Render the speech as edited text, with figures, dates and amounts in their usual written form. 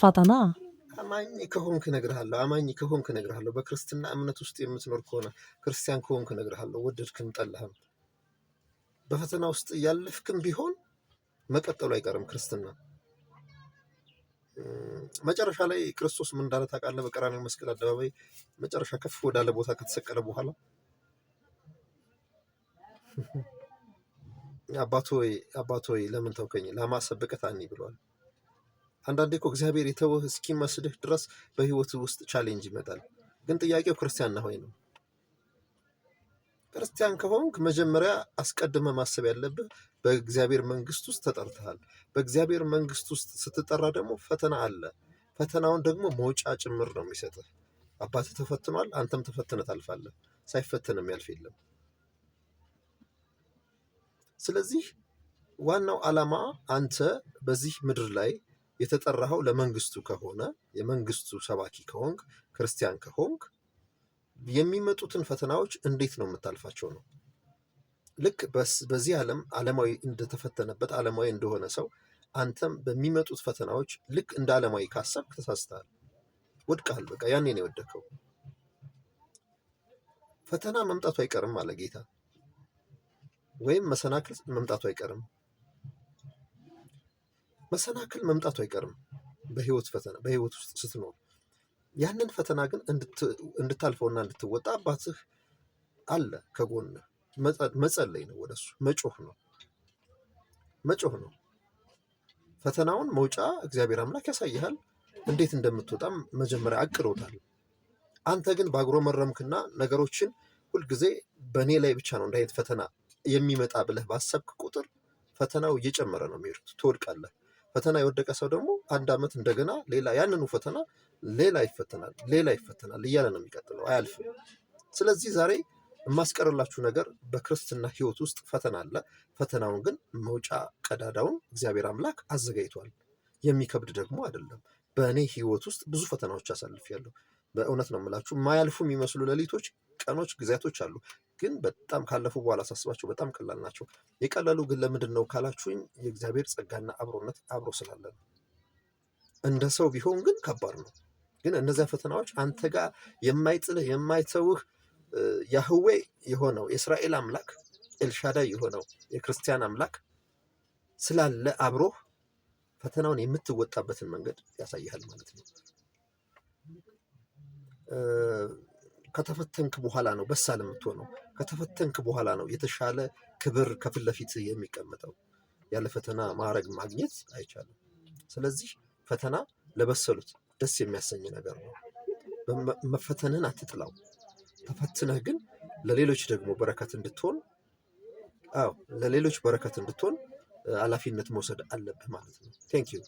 ፈተና አማኝ ከሆንክ እነግርሃለሁ። አማኝ ከሆንክ እነግርሃለሁ። በክርስትና እምነት ውስጥ የምትኖር ከሆነ ክርስቲያን ከሆንክ እነግርሃለሁ። ወደድክም ጠላህም በፈተና ውስጥ እያለፍክም ቢሆን መቀጠሉ አይቀርም ክርስትና። መጨረሻ ላይ ክርስቶስ ምን እንዳለ ታውቃለህ? በቀራንዮ መስቀል አደባባይ መጨረሻ ከፍ ወዳለ ቦታ ከተሰቀለ በኋላ አባት ሆይ ለምን ተውከኝ? ላማ ሰበቀታኒ ብሏል። አንዳንዴ እኮ እግዚአብሔር የተወህ እስኪመስልህ ድረስ በህይወት ውስጥ ቻሌንጅ ይመጣል። ግን ጥያቄው ክርስቲያን ነህ ወይ ነው። ክርስቲያን ከሆንክ መጀመሪያ አስቀድመ ማሰብ ያለብህ በእግዚአብሔር መንግስት ውስጥ ተጠርተሃል። በእግዚአብሔር መንግስት ውስጥ ስትጠራ ደግሞ ፈተና አለ። ፈተናውን ደግሞ መውጫ ጭምር ነው የሚሰጥህ። አባትህ ተፈትኗል፣ አንተም ተፈትነህ ታልፋለህ። ሳይፈተን የሚያልፍ የለም። ስለዚህ ዋናው ዓላማ አንተ በዚህ ምድር ላይ የተጠራኸው ለመንግስቱ ከሆነ የመንግስቱ ሰባኪ ከሆንክ ክርስቲያን ከሆንክ የሚመጡትን ፈተናዎች እንዴት ነው የምታልፋቸው ነው። ልክ በዚህ ዓለም ዓለማዊ እንደተፈተነበት ዓለማዊ እንደሆነ ሰው አንተም በሚመጡት ፈተናዎች ልክ እንደ ዓለማዊ ካሰብክ ተሳስተሃል፣ ወድቀሃል። በቃ ያኔ ነው የወደከው። ፈተና መምጣቱ አይቀርም አለ ጌታ፣ ወይም መሰናክል መምጣቱ አይቀርም። መሰናክል መምጣቱ አይቀርም በህይወት ውስጥ ስትኖር። ያንን ፈተና ግን እንድታልፈውና እንድትወጣ አባትህ አለ ከጎንህ። መጸለይ ነው፣ ወደሱ መጮህ ነው። ፈተናውን መውጫ እግዚአብሔር አምላክ ያሳይሃል። እንዴት እንደምትወጣም መጀመሪያ አቅዶታል። አንተ ግን ባጉረመረምክና ነገሮችን ሁልጊዜ በእኔ ላይ ብቻ ነው እንዲህ አይነት ፈተና የሚመጣ ብለህ ባሰብክ ቁጥር ፈተናው እየጨመረ ነው የሚሄዱት፣ ትወድቃለህ። ፈተና የወደቀ ሰው ደግሞ አንድ ዓመት እንደገና ሌላ ያንኑ ፈተና ሌላ ይፈተናል እያለ ነው የሚቀጥለው፣ አያልፍም። ስለዚህ ዛሬ የማስቀርላችሁ ነገር በክርስትና ህይወት ውስጥ ፈተና አለ። ፈተናውን ግን መውጫ ቀዳዳውን እግዚአብሔር አምላክ አዘጋጅቷል። የሚከብድ ደግሞ አይደለም። በእኔ ህይወት ውስጥ ብዙ ፈተናዎች አሳልፌያለሁ። በእውነት ነው የምላችሁ። የማያልፉ የሚመስሉ ሌሊቶች፣ ቀኖች፣ ጊዜያቶች አሉ። ግን በጣም ካለፉ በኋላ ሳስባቸው በጣም ቀላል ናቸው። የቀለሉ ግን ለምንድን ነው ካላችሁኝ፣ የእግዚአብሔር ጸጋና አብሮነት አብሮ ስላለ ነው። እንደ ሰው ቢሆን ግን ከባድ ነው። ግን እነዚያ ፈተናዎች አንተ ጋር የማይጥልህ የማይተውህ ያህዌ የሆነው የእስራኤል አምላክ ኤልሻዳይ የሆነው የክርስቲያን አምላክ ስላለ አብሮህ ፈተናውን የምትወጣበትን መንገድ ያሳይሃል ማለት ነው። ከተፈተንክ በኋላ ነው በሳል የምትሆነው። ከተፈተንክ በኋላ ነው የተሻለ ክብር ከፊት ለፊት የሚቀመጠው። ያለ ፈተና ማዕረግ ማግኘት አይቻልም። ስለዚህ ፈተና ለበሰሉት ደስ የሚያሰኝ ነገር ነው። መፈተንን አትጥላው። ተፈትነህ ግን ለሌሎች ደግሞ በረከት እንድትሆን ኃላፊነት መውሰድ አለብህ ማለት ነው። ቴንክ ዩ